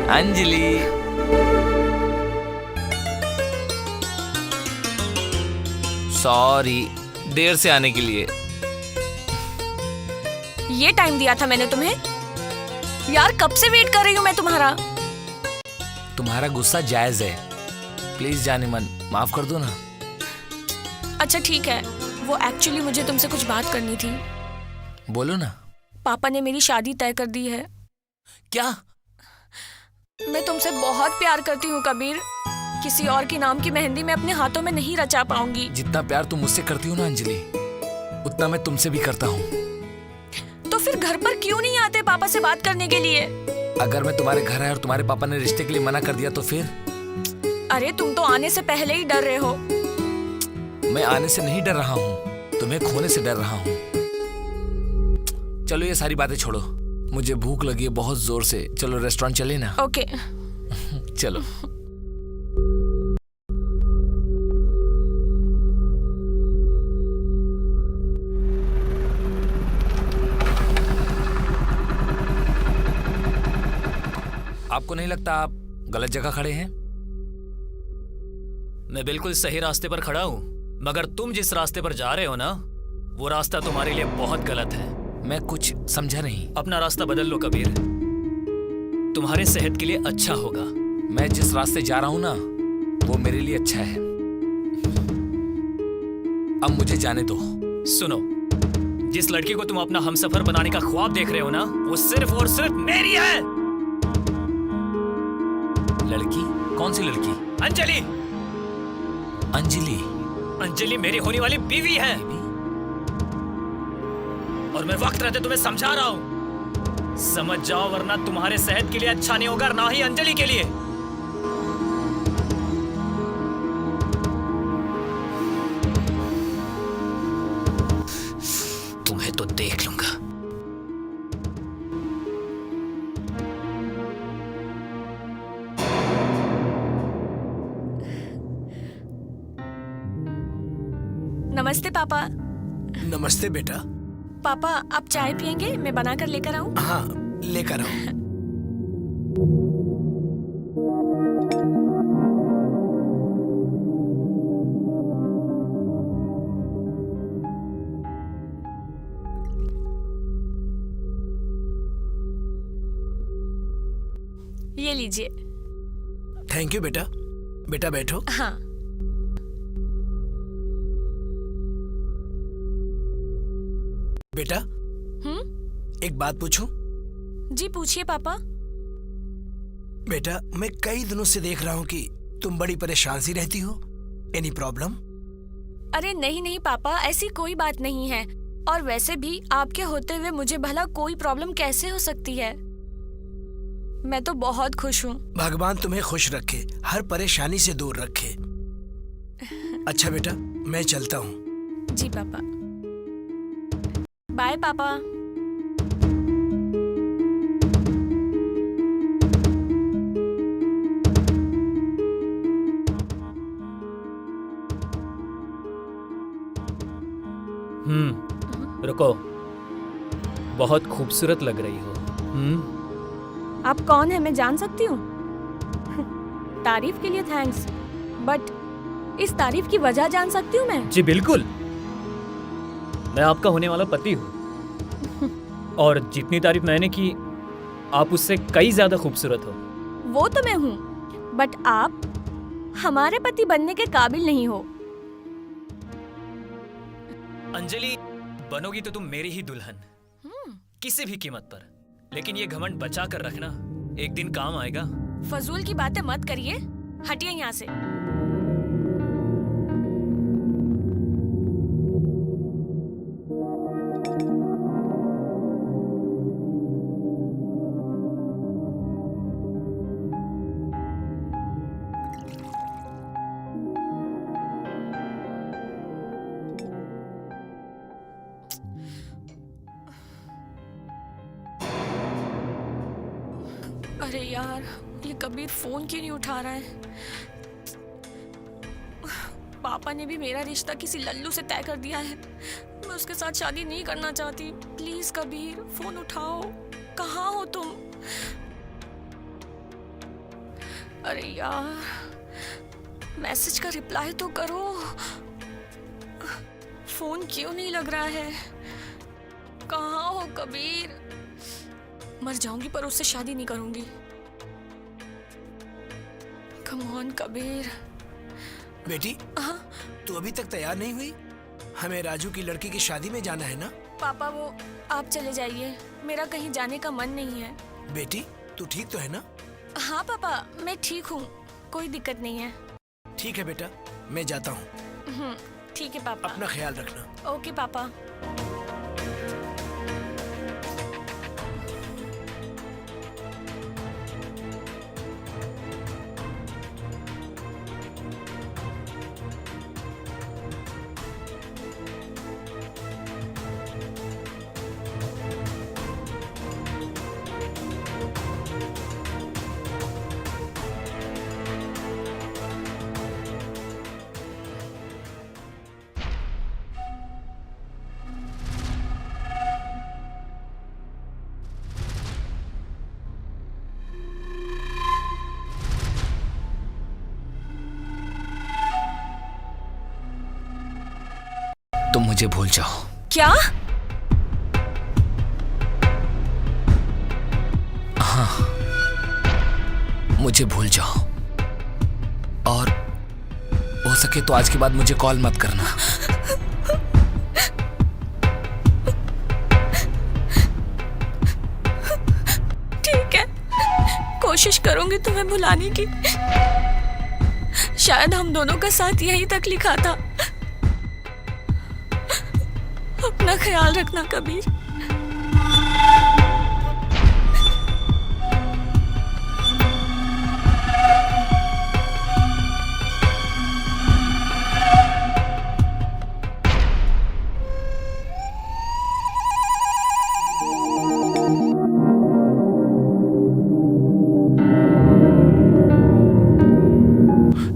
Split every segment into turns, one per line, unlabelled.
Anjali, sorry देर से आने के लिए।
ये टाइम दिया था मैंने तुम्हें? यार कब से वेट कर रही हूँ मैं तुम्हारा।
तुम्हारा गुस्सा जायज है, प्लीज जाने मन, माफ कर दो ना।
अच्छा ठीक है, वो एक्चुअली मुझे तुमसे कुछ बात करनी थी।
बोलो ना।
पापा ने मेरी शादी तय कर दी है।
क्या?
मैं तुमसे बहुत प्यार करती हूँ कबीर। किसी और के नाम की मेहंदी मैं अपने हाथों में नहीं रचा पाऊंगी।
जितना प्यार तुम मुझसे करती हो ना अंजलि, उतना मैं तुमसे भी करता हूँ।
तो फिर घर पर क्यों नहीं आते पापा से बात करने के लिए?
अगर मैं तुम्हारे घर आया और तुम्हारे पापा ने रिश्ते के लिए मना कर दिया तो फिर?
अरे तुम तो आने से पहले ही डर रहे हो।
मैं आने से नहीं डर रहा हूँ, तुम्हें खोने से डर रहा हूँ। चलो ये सारी बातें छोड़ो, मुझे भूख लगी है बहुत जोर से। चलो रेस्टोरेंट चले ना।
ओके
चलो। आपको नहीं लगता आप गलत जगह खड़े हैं?
मैं बिल्कुल सही रास्ते पर खड़ा हूँ, मगर तुम जिस रास्ते पर जा रहे हो ना, वो रास्ता तुम्हारे लिए बहुत गलत है।
मैं कुछ समझा नहीं।
अपना रास्ता बदल लो कबीर, तुम्हारे सेहत के लिए अच्छा होगा।
मैं जिस रास्ते जा रहा हूँ ना, वो मेरे लिए अच्छा है। अब मुझे जाने दो।
सुनो, जिस लड़की को तुम अपना हमसफर बनाने का ख्वाब देख रहे हो ना, वो सिर्फ और सिर्फ मेरी है।
लड़की? कौन सी लड़की?
अंजलि।
अंजलि?
अंजलि मेरी होने वाली बीवी है। और मैं वक्त रहते तुम्हें समझा रहा हूं, समझ जाओ वरना तुम्हारे सेहत के लिए अच्छा नहीं होगा, ना ही अंजलि के लिए। तुम्हें तो देख लूंगा।
नमस्ते पापा।
नमस्ते बेटा।
पापा आप चाय पियेंगे? मैं बनाकर लेकर आऊं?
हाँ लेकर आओ।
ये लीजिए।
थैंक यू बेटा। बेटा बैठो।
हाँ।
बेटा एक बात पूछूं?
जी पूछिए पापा।
बेटा मैं कई दिनों से देख रहा हूँ कि तुम बड़ी परेशान सी रहती हो। Any problem?
अरे नहीं नहीं पापा, ऐसी कोई बात नहीं है। और वैसे भी आपके होते हुए मुझे भला कोई प्रॉब्लम कैसे हो सकती है? मैं तो बहुत खुश हूँ।
भगवान तुम्हें खुश रखे, हर परेशानी से दूर रखे। अच्छा बेटा मैं चलता हूँ।
जी पापा। बाय पापा।
रुको, बहुत खूबसूरत लग रही हो।
आप कौन है मैं जान सकती हूँ? तारीफ के लिए थैंक्स, बट इस तारीफ की वजह जान सकती हूँ मैं?
जी बिल्कुल, मैं आपका होने वाला पति हूँ। और जितनी तारीफ मैंने की, आप उससे कई ज्यादा खूबसूरत हो।
वो तो मैं हूँ, बट आप हमारे पति बनने के काबिल नहीं हो।
अंजलि, बनोगी तो तुम मेरी ही दुल्हन, किसी भी कीमत पर। लेकिन ये घमंड बचा कर रखना, एक दिन काम आएगा।
फजूल की बातें मत करिए, हटिए यहाँ से। अरे यार, ये कबीर फोन क्यों नहीं उठा रहा है? पापा ने भी मेरा रिश्ता किसी लल्लू से तय कर दिया है। मैं उसके साथ शादी नहीं करना चाहती। प्लीज कबीर फोन उठाओ, कहाँ हो तुम? अरे यार, मैसेज का रिप्लाई तो करो। फोन क्यों नहीं लग रहा है? कहाँ हो कबीर? मर जाऊंगी पर उससे शादी नहीं करूंगी। Come on Kabir.
बेटी,
हाँ
तू अभी तक तैयार नहीं हुई? हमें राजू की लड़की की शादी में जाना है ना?
पापा, वो आप चले जाइए, मेरा कहीं जाने का मन नहीं है।
बेटी, तू ठीक तो है ना?
हाँ पापा, मैं ठीक हूँ, कोई दिक्कत नहीं है।
ठीक है बेटा, मैं जाता हूँ।
ठीक है पापा।
अपना ख्याल रखना।
ओके पापा।
तुम मुझे भूल जाओ।
क्या?
हाँ, मुझे भूल जाओ और हो सके तो आज के बाद मुझे कॉल मत करना।
ठीक है, कोशिश करूंगी तुम्हें भुलाने की। शायद हम दोनों का साथ यहीं तक लिखा था। अपना ख्याल रखना कबीर।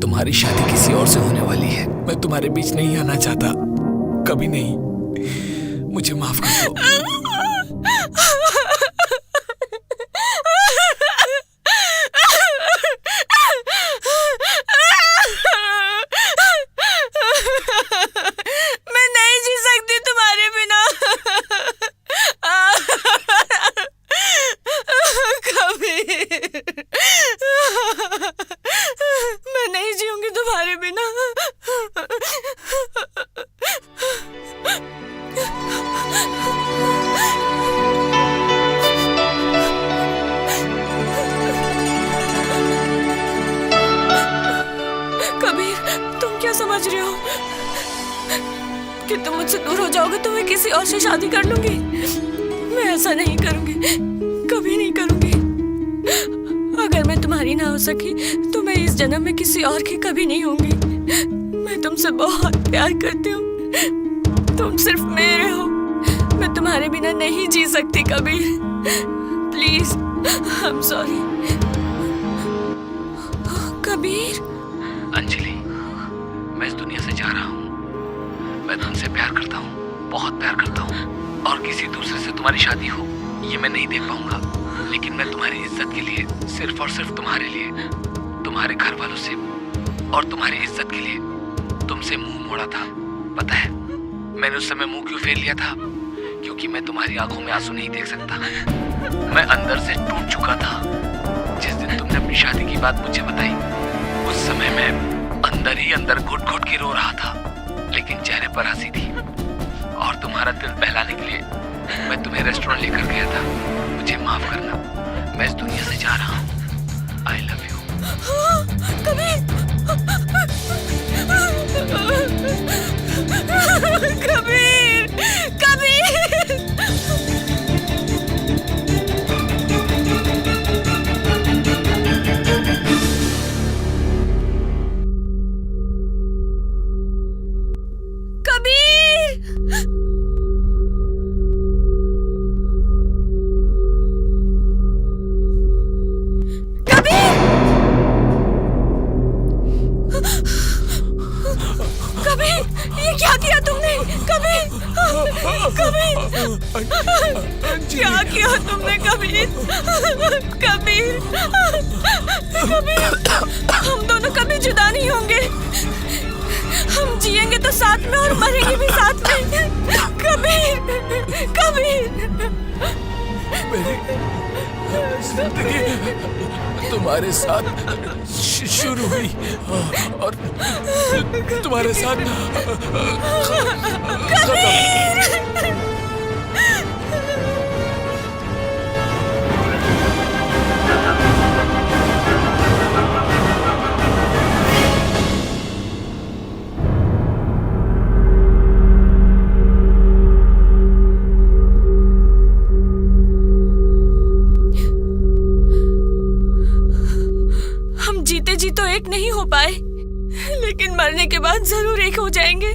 तुम्हारी शादी किसी और से होने वाली है। मैं तुम्हारे बीच नहीं आना चाहता, कभी नहीं। मुझे माफ कर दो।
मैं नहीं जी सकती तुम्हारे बिना। कबीर, मैं नहीं जीऊंगी तुम्हारे बिना। कबीर, तुम क्या समझ रहे हो कि तुम मुझसे दूर हो जाओगे तो मैं किसी और से शादी कर लूंगी? मैं ऐसा नहीं करूंगी, कभी नहीं करूंगी। अगर मैं तुम्हारी ना हो सकी तो मैं इस जन्म में किसी और की कभी नहीं होंगी। मैं तुमसे बहुत प्यार करती हूँ, तुम सिर्फ मेरे हो। मैं तुम्हारे बिना नहीं जी सकती Kabir. Please, I am sorry. Kabir.
Anjali, मैं इस दुनिया से जा रहा हूँ। मैं तुमसे प्यार करता हूँ, बहुत प्यार करता हूँ, और किसी दूसरे से तुम्हारी शादी हो ये मैं नहीं देख पाऊंगा। लेकिन मैं तुम्हारी इज्जत के लिए, सिर्फ और सिर्फ तुम्हारे लिए, तुम्हारे घर वालों से और तुम्हारी इज्जत के लिए तुमसे मुंह मोड़ा था। पता है मैंने उस समय मुंह क्यों फेर लिया था? क्योंकि मैं तुम्हारी आंखों में आंसू नहीं देख सकता। मैं अंदर से टूट चुका था। जिस दिन तुमने अपनी शादी की बात मुझे बताई, उस समय मैं अंदर ही अंदर घुट घुट के रो रहा था, लेकिन चेहरे पर हंसी थी। और तुम्हारा दिल बहलाने के लिए मैं तुम्हें रेस्टोरेंट लेकर गया था। मुझे माफ करना, मैं इस दुनिया से जा रहा हूँ। I love you.
Kabir, Kabir, Kabir. क्या किया तुमने कबीर? कबीर, कबीर। साथ में और मरेंगे भी साथ में। कबीर, कबीर।
मेरी जिंदगी तुम्हारे साथ शुरू हुई और तुम्हारे साथ खत्म।
जीते जी तो एक नहीं हो पाए, लेकिन मरने के बाद जरूर एक हो जाएंगे।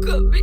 कभी